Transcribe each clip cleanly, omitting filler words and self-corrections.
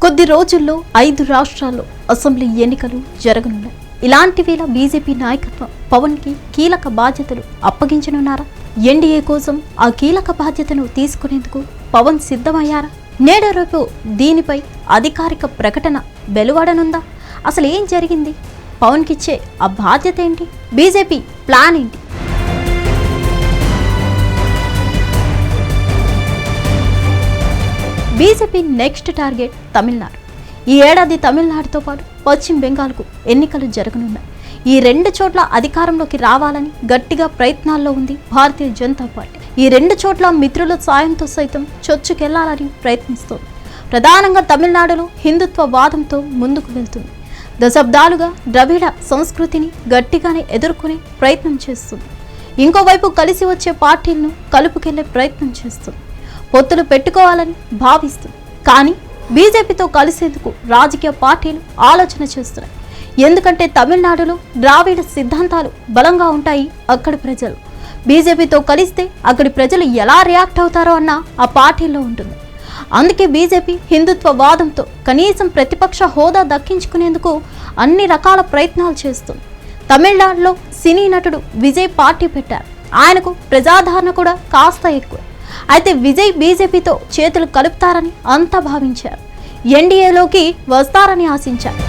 కొద్ది రోజుల్లో 5 రాష్ట్రాల్లో అసెంబ్లీ ఎన్నికలు జరగనున్నాయి. ఇలాంటి వేళ బీజేపీ నాయకత్వం పవన్ కి కీలక బాధ్యతలు అప్పగించనున్నారా? ఎన్డీఏ కోసం ఆ కీలక బాధ్యతను తీసుకునేందుకు పవన్ సిద్ధమయ్యారా? నేడు రేపు దీనిపై అధికారిక ప్రకటన వెలువడనుందా? అసలు ఏం జరిగింది? పవన్ కిచ్చే ఆ బాధ్యత ఏంటి? బీజేపీ ప్లాన్ ఏంటి? BJP next target Tamil Nadu. ఈ ఏడాది తమిళనాడుతో పాటు పశ్చిమ బెంగాల్కు ఎన్నికలు జరగనున్నాయి. ఈ 2 చోట్ల అధికారంలోకి రావాలని గట్టిగా ప్రయత్నాల్లో ఉంది భారతీయ జనతా పార్టీ. ఈ 2 చోట్ల మిత్రుల సాయంతో సైతం చొచ్చుకెళ్లాలని ప్రయత్నిస్తోంది. ప్రధానంగా తమిళనాడులో హిందుత్వ వాదంతో ముందుకు వెళ్తుంది. దశాబ్దాలుగా ద్రవిడ సంస్కృతిని గట్టిగానే ఎదుర్కొనే ప్రయత్నం చేస్తుంది. ఇంకోవైపు కలిసి వచ్చే పార్టీలను కలుపుకెళ్లే ప్రయత్నం చేస్తుంది. పొత్తులు పెట్టుకోవాలని భావిస్తుంది. కానీ బీజేపీతో కలిసేందుకు రాజకీయ పార్టీలు ఆలోచన చేస్తున్నాయి. ఎందుకంటే తమిళనాడులో ద్రావిడ సిద్ధాంతాలు బలంగా ఉంటాయి. అక్కడి ప్రజలు బీజేపీతో కలిస్తే అక్కడి ప్రజలు ఎలా రియాక్ట్ అవుతారో అన్న ఆ పార్టీల్లో ఉంటుంది. అందుకే బీజేపీ హిందుత్వ వాదంతో కనీసం ప్రతిపక్ష హోదా దక్కించుకునేందుకు అన్ని రకాల ప్రయత్నాలు చేస్తుంది. తమిళనాడులో సినీ నటుడు విజయ్ పార్టీ పెట్టారు. ఆయనకు ప్రజాదరణ కూడా కాస్త ఎక్కువ. అయితే విజయ్ బీజేపీతో చేతులు కలుపుతారని అంతా భావించారు. ఎన్డీఏలోకి వస్తారని ఆశించారు.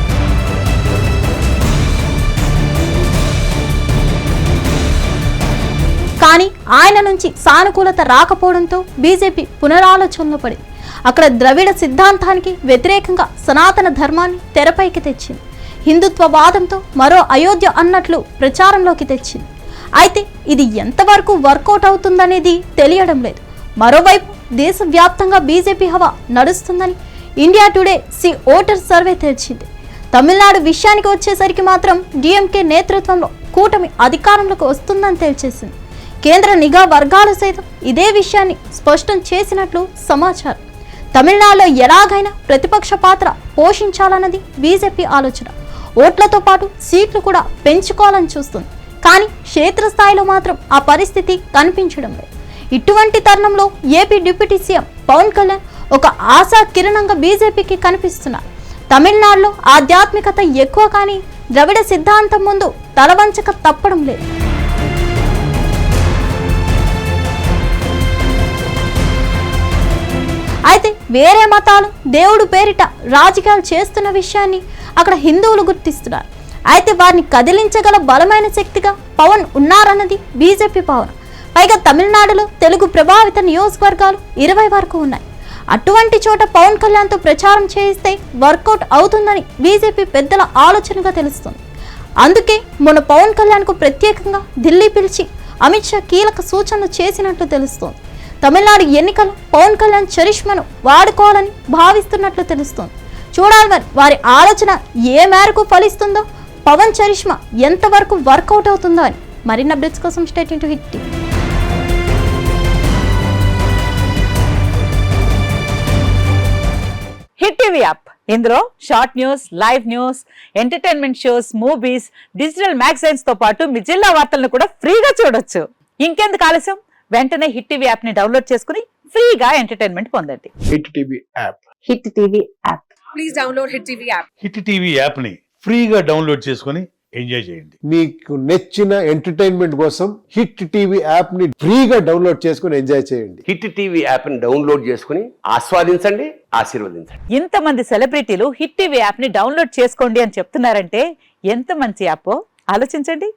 కానీ ఆయన నుంచి సానుకూలత రాకపోవడంతో బీజేపీ పునరాలోచనలో పడింది. అక్కడ ద్రవిడ సిద్ధాంతానికి వ్యతిరేకంగా సనాతన ధర్మాన్ని తెరపైకి తెచ్చింది. హిందుత్వ వాదంతో మరో అయోధ్య అన్నట్లు ప్రచారంలోకి తెచ్చింది. అయితే ఇది ఎంతవరకు వర్కౌట్ అవుతుందనేది తెలియడం లేదు. మరోవైపు దేశవ్యాప్తంగా బీజేపీ హవా నడుస్తుందని ఇండియా టుడే ఓటర్ సర్వే తెచ్చింది. తమిళనాడు విషయానికి వచ్చేసరికి మాత్రం డీఎంకే నేతృత్వంలో కూటమి అధికారంలోకి వస్తుందని తేల్చేసింది. కేంద్ర నిఘా వర్గాలు సైతం ఇదే విషయాన్ని స్పష్టం చేసినట్లు సమాచారం. తమిళనాడులో ఎలాగైనా ప్రతిపక్ష పాత్ర పోషించాలన్నది బీజేపీ ఆలోచన. ఓట్లతో పాటు సీట్లు కూడా పెంచుకోవాలని చూస్తుంది. కానీ క్షేత్రస్థాయిలో మాత్రం ఆ పరిస్థితి కనిపించడం లేదు. ఇటువంటి తరుణంలో AP deputy CM Pawan Kalyan ఒక ఆశా కిరణంగా బీజేపీకి కనిపిస్తున్నారు. తమిళనాడులో ఆధ్యాత్మికత ఎక్కువ, కానీ ద్రవిడ సిద్ధాంతం ముందు తలవంచక తప్పడం లేదు. అయితే వేరే మతాలు దేవుడు పేరిట రాజకీయాలు చేస్తున్న విషయాన్ని అక్కడ హిందువులు గుర్తిస్తున్నారు. అయితే వారిని కదిలించగల బలమైన శక్తిగా పవన్ ఉన్నారన్నది బీజేపీ భావన. పైగా తమిళనాడులో తెలుగు ప్రభావిత నియోజకవర్గాలు 20 వరకు ఉన్నాయి. అటువంటి చోట పవన్ కళ్యాణ్తో ప్రచారం చేయిస్తే వర్కౌట్ అవుతుందని బీజేపీ పెద్దల ఆలోచనగా తెలుస్తుంది. అందుకే మొన్న పవన్ కళ్యాణ్కు ప్రత్యేకంగా ఢిల్లీ పిలిచి అమిత్ షా కీలక సూచనలు చేసినట్లు తెలుస్తోంది. తమిళనాడు ఎన్నికలు పవన్ కళ్యాణ్ చరిష్మను వాడుకోవాలని భావిస్తున్నట్లు తెలుస్తోంది. చూడాలి మరి వారి ఆలోచన ఏ మేరకు ఫలిస్తుందో, పవన్ చరిష్మా ఎంతవరకు వర్కౌట్ అవుతుందో అని. మరిన్ని అప్డేట్స్ కోసం stay tuned to Hit TV. Hit TV app, ఇందులో short news, live news, entertainment shows, movies, digital magazines తో పాటు మీ జిల్లా వార్తలను కూడా ఫ్రీగా చూడొచ్చు. ఇంకెందుకు ఆలస్యం, వెంటనే హిట్ టీవీ యాప్ ని డౌన్లోడ్ చేసుకుని ఫ్రీగా ఎంటర్టైన్మెంట్ పొందండి. Hit TV app. Hit TV app. Please download hit TV app. Hit TV app ని ఫ్రీగా డౌన్లోడ్ చేసుకుని ఎంజాయ్ చేయండి. మీకు నచ్చిన ఎంటర్టైన్మెంట్ కోసం హిట్ టీవీ యాప్ ని ఫ్రీగా డౌన్లోడ్ చేసుకుని ఎంజాయ్ చేయండి. హిట్ టీవీ యాప్ ని డౌన్లోడ్ చేసుకుని ఆస్వాదించండి, ఆశీర్వదించండి. ఇంతమంది సెలబ్రిటీలు హిట్ టీవీ యాప్ ని డౌన్లోడ్ చేసుకోండి అని చెప్తున్నారంటే ఎంత మంచి యాప్ ఆలోచించండి.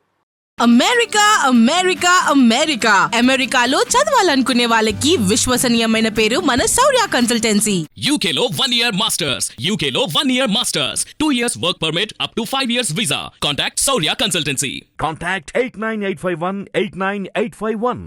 అమెరికా అమెరికా అమెరికా అమెరికాలో చదవాలనుకునే వాళ్ళకి విశ్వసనీయమైన పేరు మన శౌర్య కన్సల్టెన్సీ. UK లో 1 year masters, UK లో 1 year masters, 2 years work permit up to 5 years visa. Contact Saurya Consultancy. Contact 89851 89851.